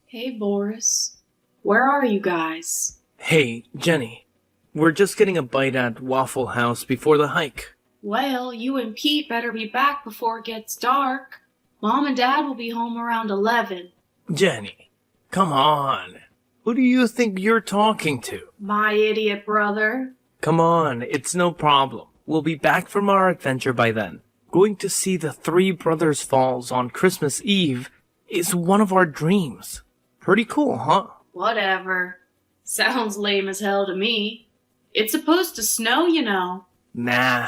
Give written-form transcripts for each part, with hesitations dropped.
Hey, Boris. Where are you guys? Hey, Jenny. We're just getting a bite at Waffle House before the hike. Well, you and Pete better be back before it gets dark. Mom and Dad will be home around 11. Jenny, come on. Who do you think you're talking to? My idiot brother. Come on, it's no problem. We'll be back from our adventure by then. Going to see the Three Brothers Falls on Christmas Eve is one of our dreams. Pretty cool, huh? Whatever. Sounds lame as hell to me. It's supposed to snow, you know. Nah,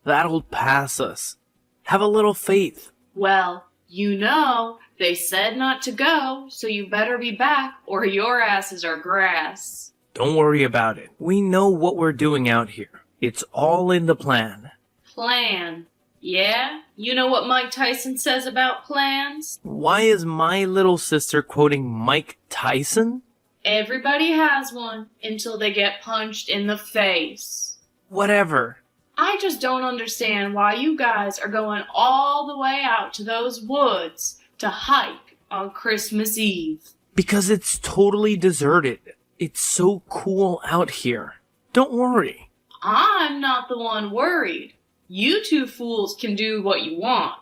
that'll pass us. Have a little faith. Well, you know, they said not to go, so you better be back or your asses are grass. Don't worry about it. We know what we're doing out here. It's all in the plan. Plan. Yeah? You know what Mike Tyson says about plans? Why is my little sister quoting Mike Tyson? Everybody has one until they get punched in the face. Whatever. I just don't understand why you guys are going all the way out to those woods to hike on Christmas Eve. Because it's totally deserted. It's so cool out here. Don't worry. I'm not the one worried. You two fools can do what you want.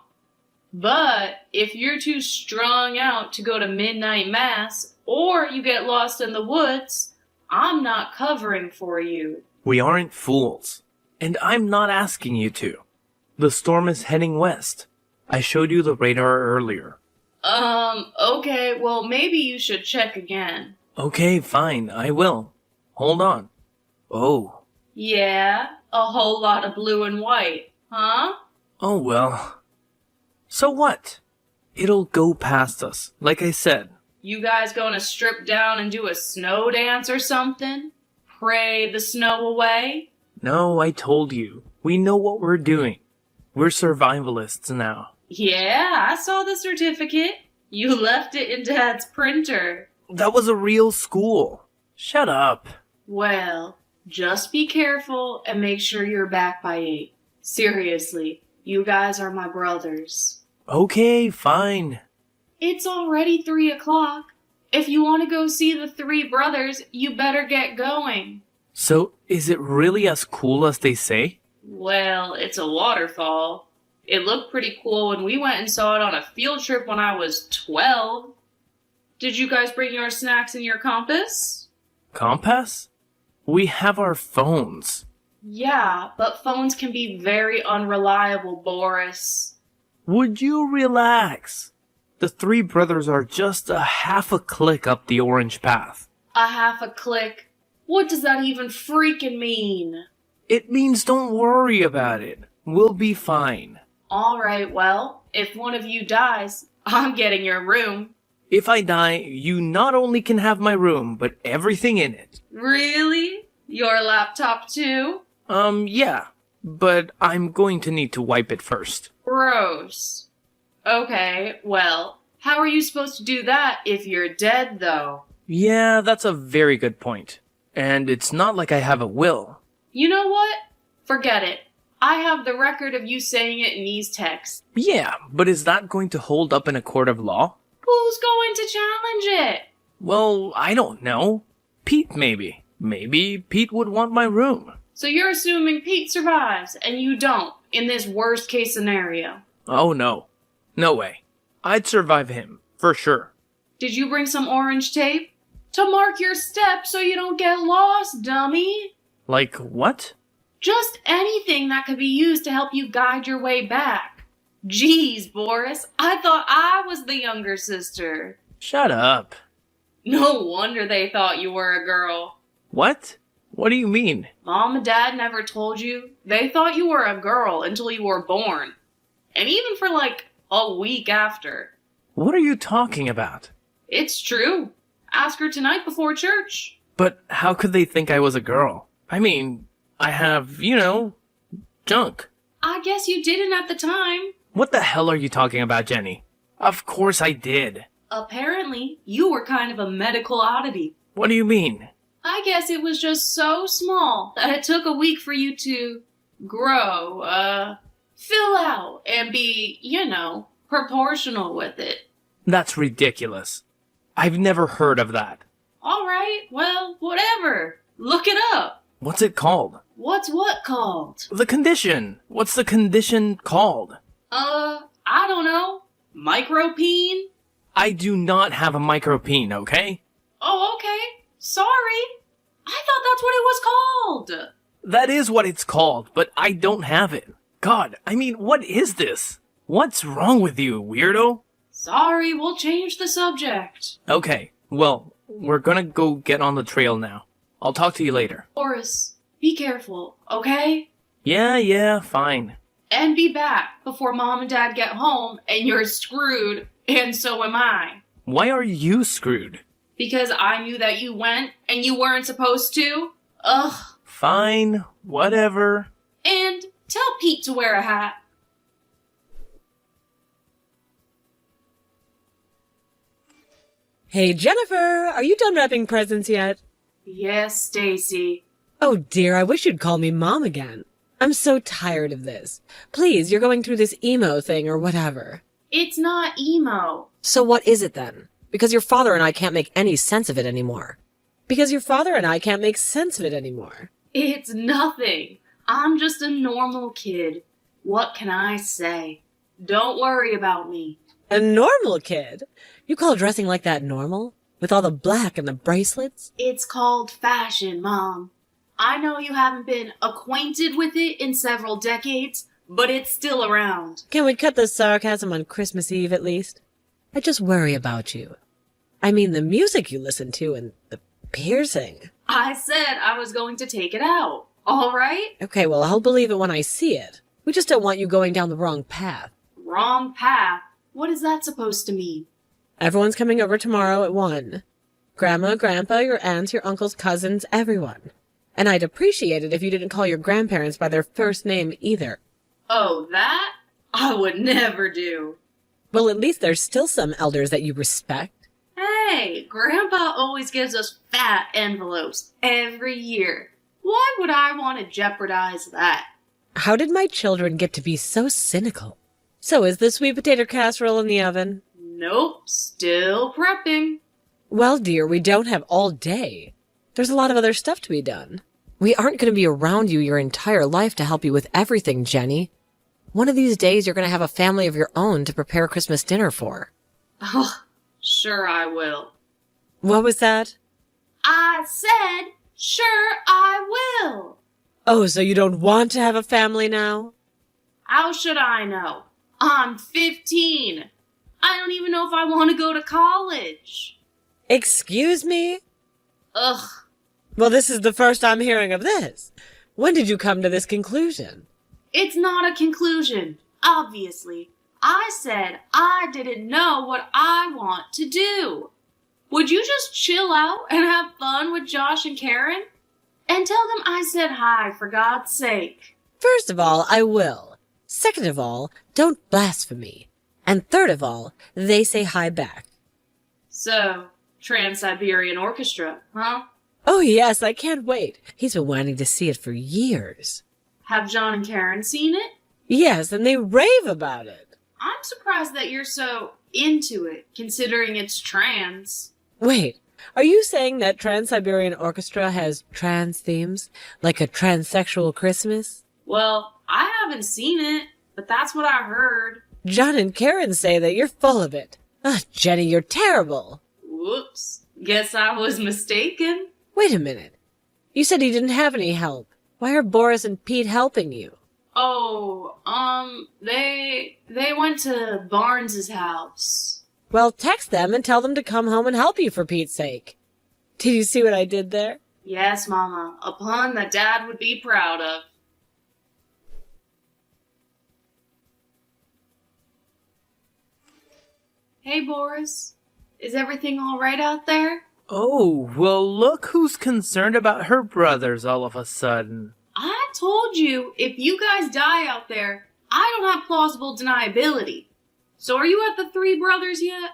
But if you're too strung out to go to midnight mass, or you get lost in the woods, I'm not covering for you. We aren't fools. And I'm not asking you to. The storm is heading west. I showed you the radar earlier. Okay, well maybe you should check again. Okay, fine, I will. Hold on. Oh. Yeah, a whole lot of blue and white, huh? Oh well. So what? It'll go past us, like I said. You guys gonna strip down and do a snow dance or something? Pray the snow away? No, I told you. We know what we're doing. We're survivalists now. Yeah, I saw the certificate. You left it in Dad's printer. That was a real school. Shut up. Well, just be careful and make sure you're back by 8. Seriously, you guys are my brothers. Okay, fine. It's already 3 o'clock. If you want to go see the 3 brothers, you better get going. So, is it really as cool as they say? Well, it's a waterfall. It looked pretty cool when we went and saw it on a field trip when I was 12. Did you guys bring your snacks and your compass? Compass? We have our phones. Yeah, but phones can be very unreliable, Boris. Would you relax? The 3 brothers are just a half a click up the orange path. A half a click? What does that even freaking mean? It means don't worry about it. We'll be fine. Alright, well, if one of you dies, I'm getting your room. If I die, you not only can have my room, but everything in it. Really? Your laptop too? Yeah. But I'm going to need to wipe it first. Gross. Okay, well, how are you supposed to do that if you're dead, though? Yeah, that's a very good point. And it's not like I have a will. You know what? Forget it. I have the record of you saying it in these texts. Yeah, but is that going to hold up in a court of law? Who's going to challenge it? Well, I don't know. Pete, maybe. Maybe Pete would want my room. So you're assuming Pete survives, and you don't, in this worst-case scenario. Oh, no. No way. I'd survive him, for sure. Did you bring some orange tape? To mark your steps so you don't get lost, dummy. Like what? Just anything that could be used to help you guide your way back. Jeez, Boris, I thought I was the younger sister. Shut up. No wonder they thought you were a girl. What? What do you mean? Mom and Dad never told you? They thought you were a girl until you were born. And even for like a week after. What are you talking about? It's true. Ask her tonight before church. But how could they think I was a girl? I mean, I have, junk. I guess you didn't at the time. What the hell are you talking about, Jenny? Of course I did. Apparently, you were kind of a medical oddity. What do you mean? I guess it was just so small that it took a week for you to grow, fill out, and be, proportional with it. That's ridiculous. I've never heard of that. Alright, well, whatever. Look it up. What's it called? What's what called? The condition. What's the condition called? I don't know. Micropene? I do not have a micropene, okay? Oh, okay. Sorry. I thought that's what it was called. That is what it's called, but I don't have it. God, I mean, what is this? What's wrong with you, weirdo? Sorry, we'll change the subject. Okay, well, we're gonna go get on the trail now. I'll talk to you later. Boris, be careful, okay? Yeah, fine. And be back before Mom and Dad get home and you're screwed, and so am I. Why are you screwed? Because I knew that you went and you weren't supposed to. Ugh. Fine, whatever. And tell Pete to wear a hat. Hey, Jennifer, are you done wrapping presents yet? Yes, Stacy. Oh dear, I wish you'd call me Mom again. I'm so tired of this. Please, you're going through this emo thing or whatever. It's not emo. So what is it then? Because your father and I can't make any sense of it anymore. Because your father and I can't make sense of it anymore. It's nothing. I'm just a normal kid. What can I say? Don't worry about me. A normal kid? You call dressing like that normal? With all the black and the bracelets? It's called fashion, Mom. I know you haven't been acquainted with it in several decades, but it's still around. Can we cut the sarcasm on Christmas Eve at least? I just worry about you. I mean the music you listen to and the piercing. I said I was going to take it out, all right? Okay, well, I'll believe it when I see it. We just don't want you going down the wrong path. Wrong path? What is that supposed to mean? Everyone's coming over tomorrow at 1. Grandma, Grandpa, your aunts, your uncles, cousins, everyone. And I'd appreciate it if you didn't call your grandparents by their first name either. Oh, that? I would never do. Well, at least there's still some elders that you respect. Hey, Grandpa always gives us fat envelopes every year. Why would I want to jeopardize that? How did my children get to be so cynical? So is the sweet potato casserole in the oven? Nope, still prepping. Well, dear, we don't have all day. There's a lot of other stuff to be done. We aren't going to be around you your entire life to help you with everything, Jenny. One of these days you're going to have a family of your own to prepare Christmas dinner for. Oh, sure I will. What was that? I said, sure I will. Oh, so you don't want to have a family now? How should I know? I'm 15. I don't even know if I want to go to college. Excuse me? Ugh. Well, this is the first I'm hearing of this. When did you come to this conclusion? It's not a conclusion, obviously. I said I didn't know what I want to do. Would you just chill out and have fun with Josh and Karen? And tell them I said hi, for God's sake. First of all, I will. Second of all, don't blaspheme. And third of all, they say hi back. So, Trans-Siberian Orchestra, huh? Oh yes, I can't wait. He's been wanting to see it for years. Have John and Karen seen it? Yes, and they rave about it. I'm surprised that you're so into it, considering it's trans. Wait, are you saying that Trans-Siberian Orchestra has trans themes? Like a transsexual Christmas? Well, I haven't seen it, but that's what I heard. John and Karen say that you're full of it. Ah, Jenny, you're terrible. Whoops. Guess I was mistaken. Wait a minute. You said you didn't have any help. Why are Boris and Pete helping you? Oh, they went to Barnes's house. Well, text them and tell them to come home and help you for Pete's sake. Did you see what I did there? Yes, Mama. A pun that Dad would be proud of. Hey, Boris. Is everything all right out there? Oh, well, look who's concerned about her brothers all of a sudden. I told you, if you guys die out there, I don't have plausible deniability. So are you at the Three Brothers yet?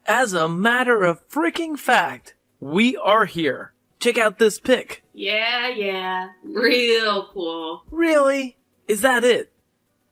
As a matter of freaking fact, we are here. Check out this pic. Yeah. Real cool. Really? Is that it?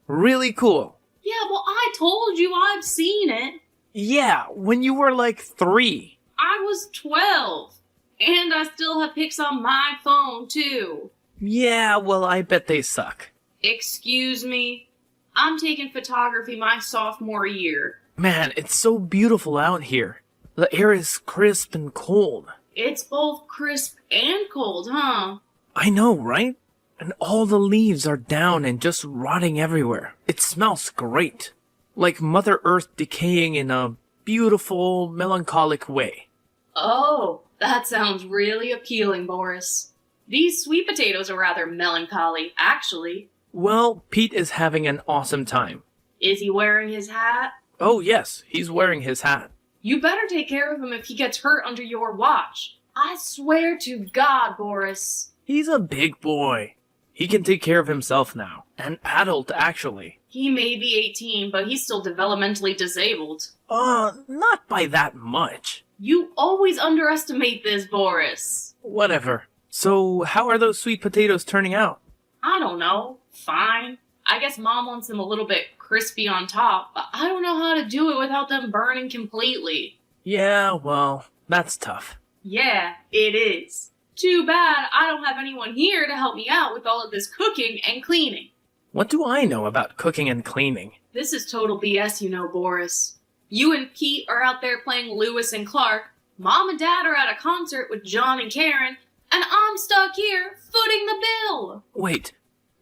Really cool. Yeah, well, I told you I've seen it. Yeah, when you were like 3. I was 12. And I still have pics on my phone, too. Yeah, well, I bet they suck. Excuse me? I'm taking photography my sophomore year. Man, it's so beautiful out here. The air is crisp and cold. It's both crisp and cold, huh? I know, right? And all the leaves are down and just rotting everywhere. It smells great. Like Mother Earth decaying in a beautiful, melancholic way. Oh, that sounds really appealing, Boris. These sweet potatoes are rather melancholy, actually. Well, Pete is having an awesome time. Is he wearing his hat? Oh yes, he's wearing his hat. You better take care of him if he gets hurt under your watch. I swear to God, Boris. He's a big boy. He can take care of himself now. An adult, actually. He may be 18, but he's still developmentally disabled. Not by that much. You always underestimate this, Boris. Whatever. So, how are those sweet potatoes turning out? I don't know. Fine. I guess Mom wants them a little bit crispy on top, but I don't know how to do it without them burning completely. Yeah, well, that's tough. Yeah, it is. Too bad I don't have anyone here to help me out with all of this cooking and cleaning. What do I know about cooking and cleaning? This is total BS, you know, Boris. You and Pete are out there playing Lewis and Clark, Mom and Dad are at a concert with John and Karen, and I'm stuck here footing the bill. Wait,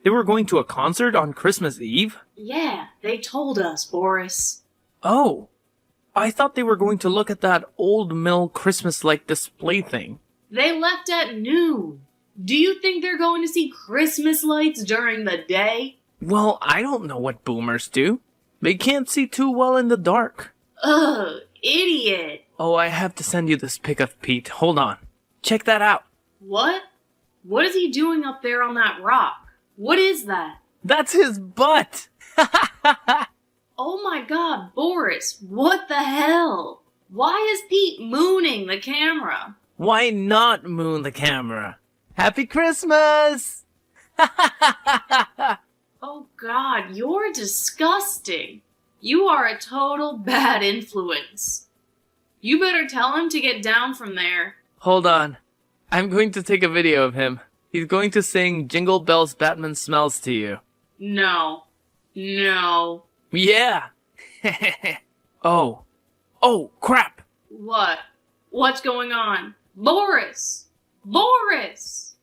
they were going to a concert on Christmas Eve? Yeah, they told us, Boris. Oh, I thought they were going to look at that old mill Christmas-like display thing. They left at noon. Do you think they're going to see Christmas lights during the day? Well, I don't know what boomers do. They can't see too well in the dark. Ugh, idiot. Oh, I have to send you this pic of Pete. Hold on. Check that out. What? What is he doing up there on that rock? What is that? That's his butt! Oh my God, Boris, what the hell? Why is Pete mooning the camera? Why not moon the camera? Happy Christmas! Oh God, you're disgusting. You are a total bad influence. You better tell him to get down from there. Hold on. I'm going to take a video of him. He's going to sing Jingle Bells Batman Smells to you. No. No. Yeah! Oh, crap! What? What's going on? Boris! Boris!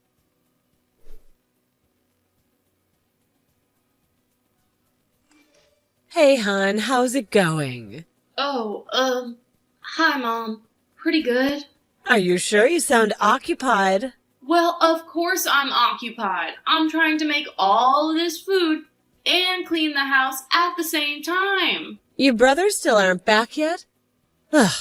Hey, hon, how's it going? Oh, hi, Mom. Pretty good. Are you sure? You sound occupied. Well, of course I'm occupied. I'm trying to make all of this food and clean the house at the same time. Your brothers still aren't back yet? Ugh,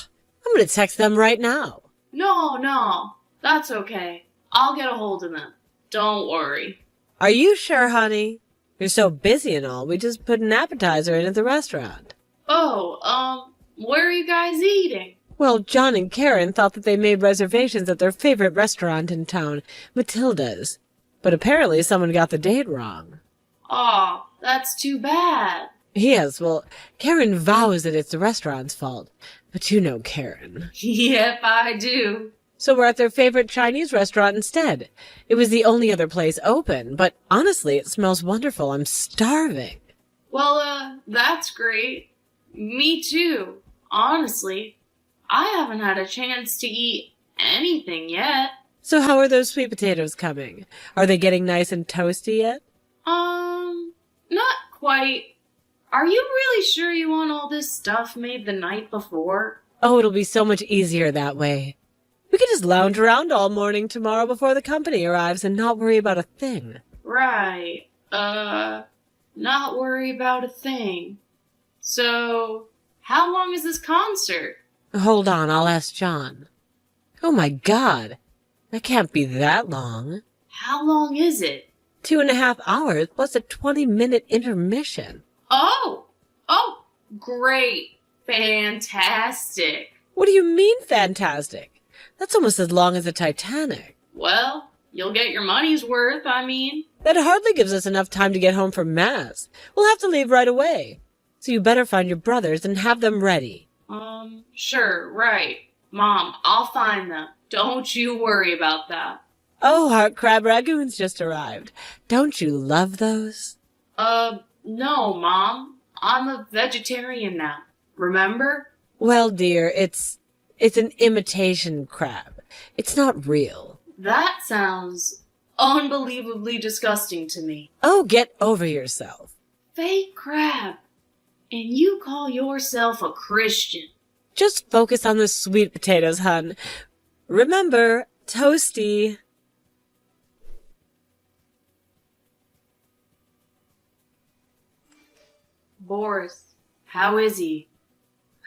I'm gonna text them right now. No, that's okay. I'll get a hold of them. Don't worry. Are you sure, honey? You're so busy and all, we just put an appetizer in at the restaurant. Oh, where are you guys eating? Well, John and Karen thought that they made reservations at their favorite restaurant in town, Matilda's. But apparently someone got the date wrong. Aw, that's too bad. Yes, well, Karen vows that it's the restaurant's fault. But you know Karen. Yep, I do. So we're at their favorite Chinese restaurant instead. It was the only other place open, but honestly, it smells wonderful. I'm starving. Well, that's great. Me too, honestly. I haven't had a chance to eat anything yet. So how are those sweet potatoes coming? Are they getting nice and toasty yet? Not quite. Are you really sure you want all this stuff made the night before? Oh, it'll be so much easier that way. We can just lounge around all morning tomorrow before the company arrives and not worry about a thing. Right. Not worry about a thing. So, how long is this concert? Hold on, I'll ask John. Oh my God, that can't be that long. How long is it? 2.5 hours plus a 20-minute intermission. Oh, great. Fantastic. What do you mean, fantastic? That's almost as long as the Titanic. Well, you'll get your money's worth, I mean. That hardly gives us enough time to get home for Mass. We'll have to leave right away. So you better find your brothers and have them ready. Sure, right. Mom, I'll find them. Don't you worry about that. Oh, Heart Crab Ragoons just arrived. Don't you love those? No, Mom. I'm a vegetarian now. Remember? Well, dear, it's an imitation crab. It's not real. That sounds unbelievably disgusting to me. Oh, get over yourself. Fake crab. And you call yourself a Christian. Just focus on the sweet potatoes, hun. Remember, toasty. Boris, how is he?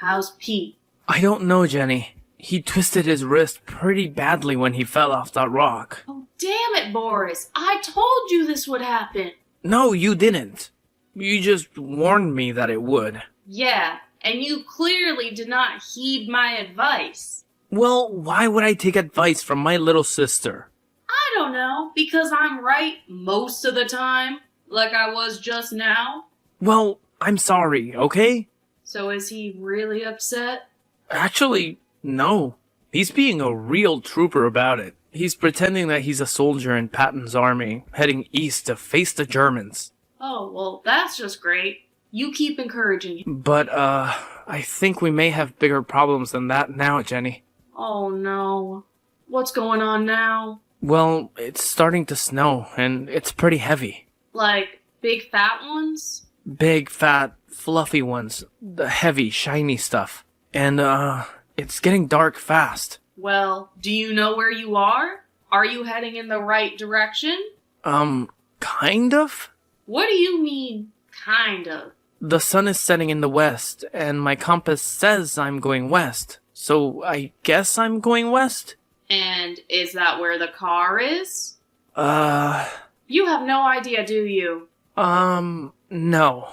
How's Pete? I don't know, Jenny. He twisted his wrist pretty badly when he fell off that rock. Oh, damn it, Boris. I told you this would happen. No, you didn't. You just warned me that it would. Yeah, and you clearly did not heed my advice. Well, why would I take advice from my little sister? I don't know, because I'm right most of the time, like I was just now. Well, I'm sorry, okay? So is he really upset? Actually, no. He's being a real trooper about it. He's pretending that he's a soldier in Patton's army, heading east to face the Germans. Oh, well, that's just great. You keep encouraging him. But, I think we may have bigger problems than that now, Jenny. Oh, no. What's going on now? Well, it's starting to snow, and it's pretty heavy. Like, big fat ones? Big, fat, fluffy ones. The heavy, shiny stuff. And, it's getting dark fast. Well, do you know where you are? Are you heading in the right direction? Kind of? What do you mean, kind of? The sun is setting in the west, and my compass says I'm going west. So I guess I'm going west? And is that where the car is? Uh, You have no idea, do you? No.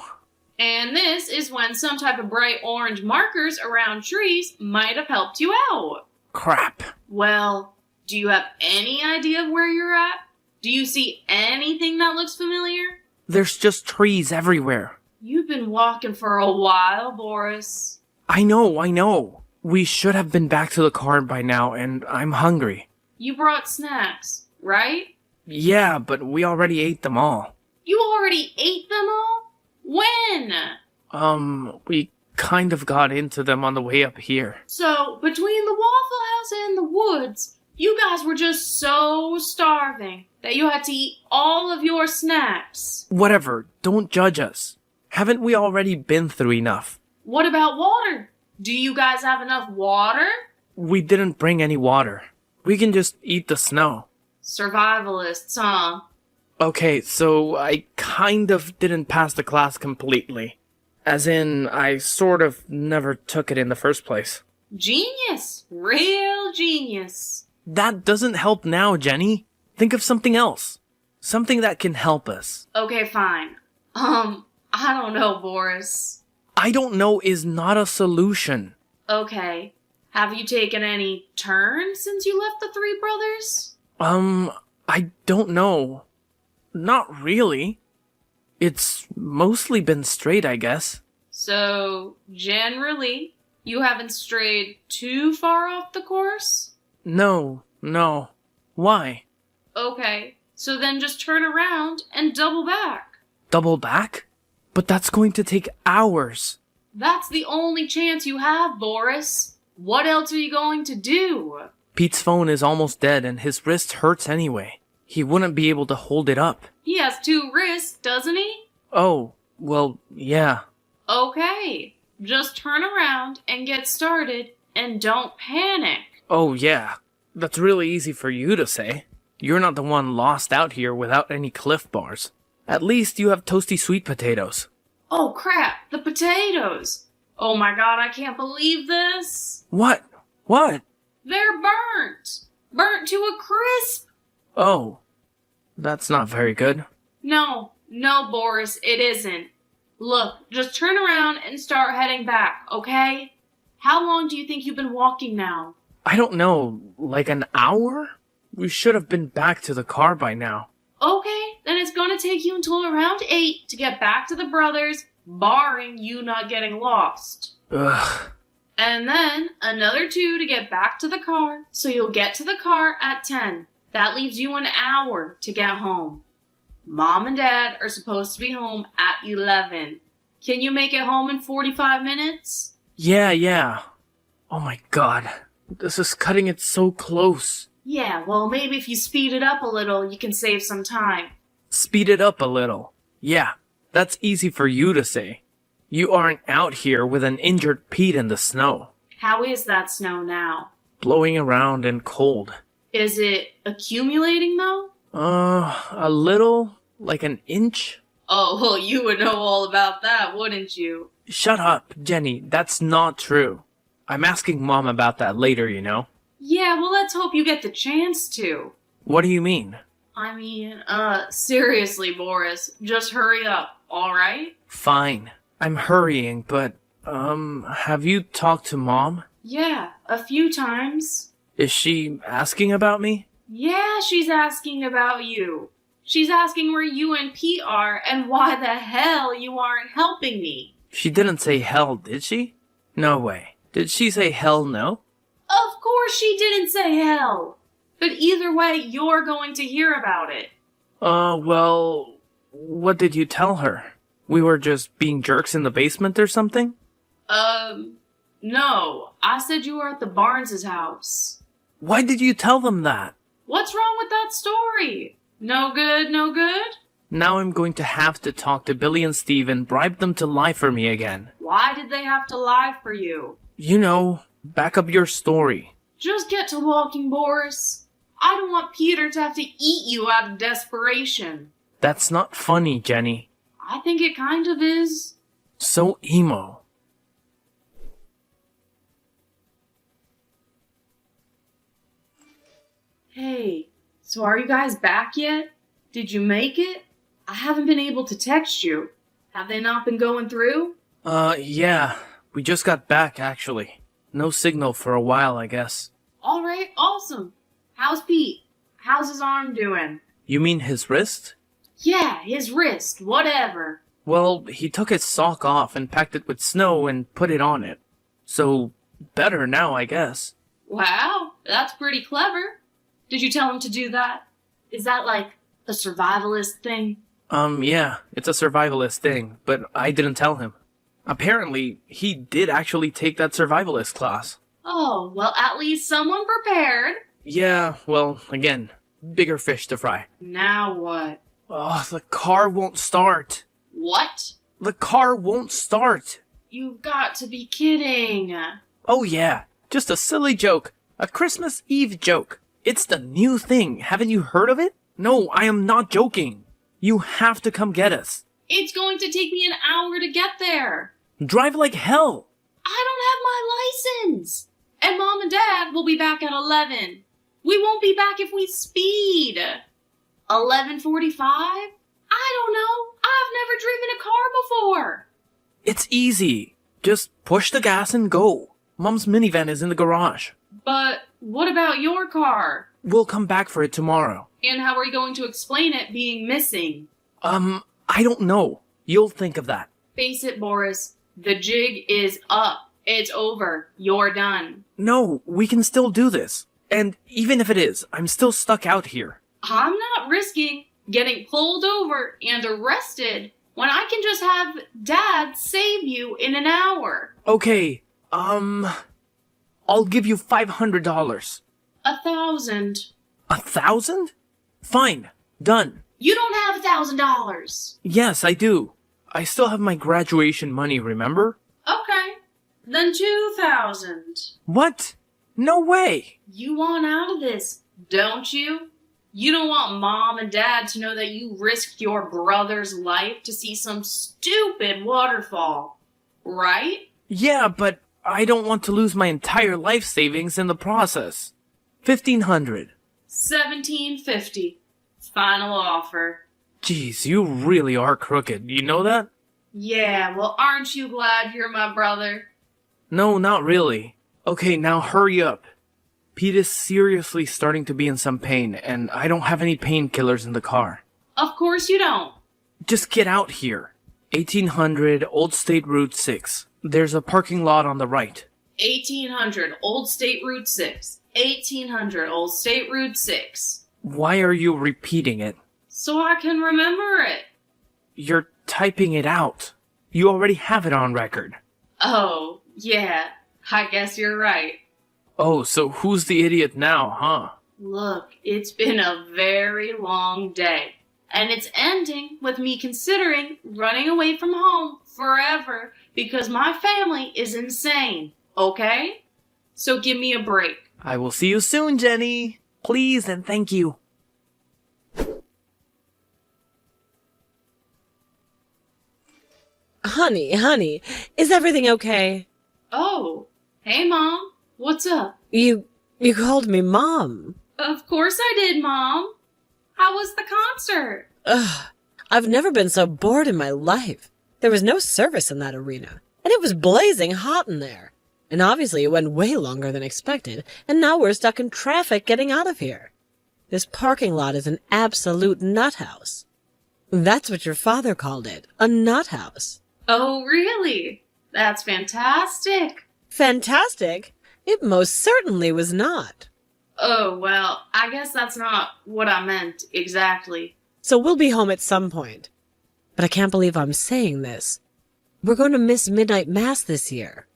And this is when some type of bright orange markers around trees might have helped you out. Crap. Well, do you have any idea of where you're at? Do you see anything that looks familiar? There's just trees everywhere. You've been walking for a while, Boris. I know. We should have been back to the car by now, and I'm hungry. You brought snacks, right? Yeah, but we already ate them all. You already ate them all? When? We kind of got into them on the way up here. So, between the Waffle House and the woods, you guys were just so starving that you had to eat all of your snacks. Whatever, don't judge us. Haven't we already been through enough? What about water? Do you guys have enough water? We didn't bring any water. We can just eat the snow. Survivalists, huh? Okay, so I kind of didn't pass the class completely. As in, I sort of never took it in the first place. Genius. Real genius. That doesn't help now, Jenny. Think of something else. Something that can help us. Okay, fine. I don't know, Boris. I don't know is not a solution. Okay. Have you taken any turns since you left the Three Brothers? I don't know. Not really. It's mostly been straight, I guess. So, generally, you haven't strayed too far off the course? No. Why? Okay, so then just turn around and double back. Double back? But that's going to take hours. That's the only chance you have, Boris. What else are you going to do? Pete's phone is almost dead and his wrist hurts anyway. He wouldn't be able to hold it up. He has 2 wrists, doesn't he? Oh, well, yeah. Okay, just turn around and get started, and don't panic. Oh, yeah. That's really easy for you to say. You're not the one lost out here without any Cliff Bars. At least you have toasty sweet potatoes. Oh crap, the potatoes! Oh my god, I can't believe this! What? They're burnt! Burnt to a crisp! Oh, that's not very good. No, Boris, it isn't. Look, just turn around and start heading back, okay? How long do you think you've been walking now? I don't know, like an hour? We should have been back to the car by now. Okay, then it's gonna take you until around 8 to get back to the brothers, barring you not getting lost. Ugh. And then another 2 to get back to the car, so you'll get to the car at 10. That leaves you an hour to get home. Mom and Dad are supposed to be home at 11. Can you make it home in 45 minutes? Yeah. Oh my god. This is cutting it so close. Yeah, well, maybe if you speed it up a little, you can save some time. Speed it up a little. Yeah, that's easy for you to say. You aren't out here with an injured Pete in the snow. How is that snow now? Blowing around and cold. Is it accumulating, though? A little, like an inch? Oh, well, you would know all about that, wouldn't you? Shut up, Jenny, that's not true. I'm asking Mom about that later, you know? Yeah, well, let's hope you get the chance to. What do you mean? Seriously, Boris, just hurry up, alright? Fine. I'm hurrying, but, have you talked to Mom? Yeah, a few times. Is she asking about me? Yeah, she's asking about you. She's asking where you and Pete are and why the hell you aren't helping me. She didn't say hell, did she? No way. Did she say hell no? Of course she didn't say hell. But either way, you're going to hear about it. Well, what did you tell her? We were just being jerks in the basement or something? No. I said you were at the Barnes' house. Why did you tell them that? What's wrong with that story? No good, no good? Now I'm going to have to talk to Billy and Steve and bribe them to lie for me again. Why did they have to lie for you? You know, back up your story. Just get to walking, Boris. I don't want Peter to have to eat you out of desperation. That's not funny, Jenny. I think it kind of is. So emo. Hey, so are you guys back yet? Did you make it? I haven't been able to text you. Have they not been going through? Yeah. We just got back, actually. No signal for a while, I guess. Alright, awesome. How's Pete? How's his arm doing? You mean his wrist? Yeah, his wrist, whatever. Well, he took his sock off and packed it with snow and put it on it. So, better now, I guess. Wow, that's pretty clever. Did you tell him to do that? Is that like a survivalist thing? Yeah, it's a survivalist thing, but I didn't tell him. Apparently, he did actually take that survivalist class. Oh, well, at least someone prepared. Yeah, well, again, bigger fish to fry. Now what? Oh, the car won't start. What? The car won't start. You've got to be kidding. Oh yeah, just a silly joke. A Christmas Eve joke. It's the new thing. Haven't you heard of it? No, I am not joking. You have to come get us. It's going to take me an hour to get there. Drive like hell. I don't have my license. And Mom and Dad will be back at 11. We won't be back if we speed. 11:45? I don't know. I've never driven a car before. It's easy. Just push the gas and go. Mom's minivan is in the garage. But what about your car? We'll come back for it tomorrow. And how are you going to explain it being missing? I don't know. You'll think of that. Face it, Boris. The jig is up. It's over. You're done. No, we can still do this. And even if it is, I'm still stuck out here. I'm not risking getting pulled over and arrested when I can just have Dad save you in an hour. Okay, I'll give you $500. 1,000. 1,000? Fine. Done. You don't have $1,000. Yes, I do. I still have my graduation money, remember? Okay. Then 2,000. What? No way. You want out of this, don't you? You don't want Mom and Dad to know that you risked your brother's life to see some stupid waterfall, right? Yeah, but I don't want to lose my entire life savings in the process. 1,500. $1,750. Final offer. Jeez, you really are crooked. You know that? Yeah, well, aren't you glad you're my brother? No, not really. Okay, now hurry up. Pete is seriously starting to be in some pain, and I don't have any painkillers in the car. Of course you don't. Just get out here. 1800 Old State Route 6. There's a parking lot on the right. 1800 Old State Route 6. 1800 Old State Route 6. Why are you repeating it? So I can remember it. You're typing it out. You already have it on record. Oh, yeah. I guess you're right. Oh, so who's the idiot now, huh? Look, it's been a very long day. And it's ending with me considering running away from home forever because my family is insane, okay? So give me a break. I will see you soon, Jenny. Please and thank you. Honey, is everything okay? Oh, hey Mom. What's up? You called me Mom. Of course I did, Mom. How was the concert? Ugh, I've never been so bored in my life. There was no service in that arena, and it was blazing hot in there. And obviously it went way longer than expected, and now we're stuck in traffic getting out of here. This parking lot is an absolute nut house. That's what your father called it, a nut house. Oh, really? That's fantastic. Fantastic? It most certainly was not. Oh, well, I guess that's not what I meant exactly. So we'll be home at some point. But I can't believe I'm saying this. We're going to miss midnight mass this year.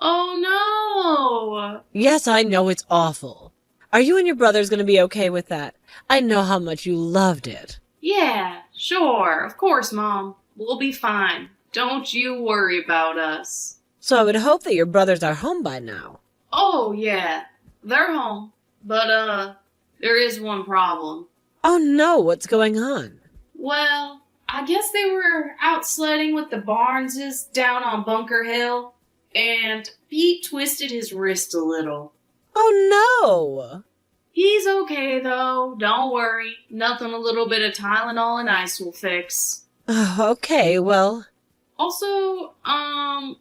Oh no. Yes, I know it's awful. Are you and your brothers going to be okay with that? I know how much you loved it. Yeah, sure, of course, Mom. We'll be fine. Don't you worry about us. So I would hope that your brothers are home by now. Oh, yeah, they're home. But, there is one problem. Oh no, what's going on? Well, I guess they were out sledding with the Barneses down on Bunker Hill, and Pete twisted his wrist a little. Oh no! He's okay, though. Don't worry. Nothing a little bit of Tylenol and ice will fix. Okay, well... Also,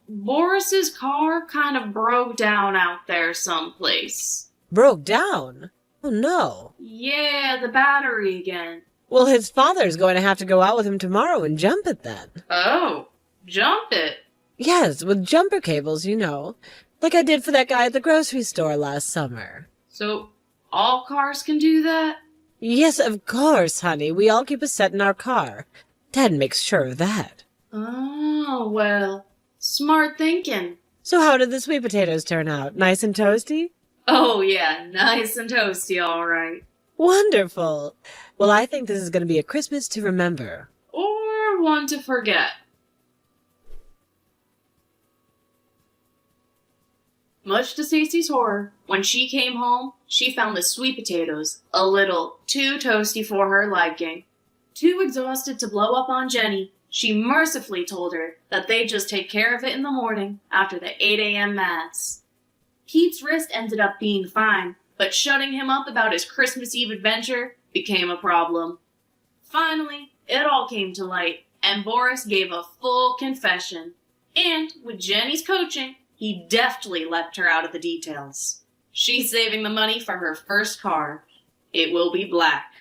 Boris's car kind of broke down out there someplace. Broke down? Oh no. Yeah, the battery again. Well, his father's going to have to go out with him tomorrow and jump it then. Oh, jump it. Yes, with jumper cables, you know. Like I did for that guy at the grocery store last summer. So, all cars can do that? Yes, of course, honey. We all keep a set in our car. Dad makes sure of that. Oh, well, smart thinking. So how did the sweet potatoes turn out? Nice and toasty? Oh, yeah, nice and toasty, all right. Wonderful. Well, I think this is going to be a Christmas to remember. Or one to forget. Much to Stacy's horror, when she came home, she found the sweet potatoes a little too toasty for her liking. Too exhausted to blow up on Jenny, she mercifully told her that they'd just take care of it in the morning after the 8 a.m. mass. Pete's wrist ended up being fine, but shutting him up about his Christmas Eve adventure became a problem. Finally, it all came to light, and Boris gave a full confession. And, with Jenny's coaching, he deftly left her out of the details. She's saving the money for her first car. It will be black.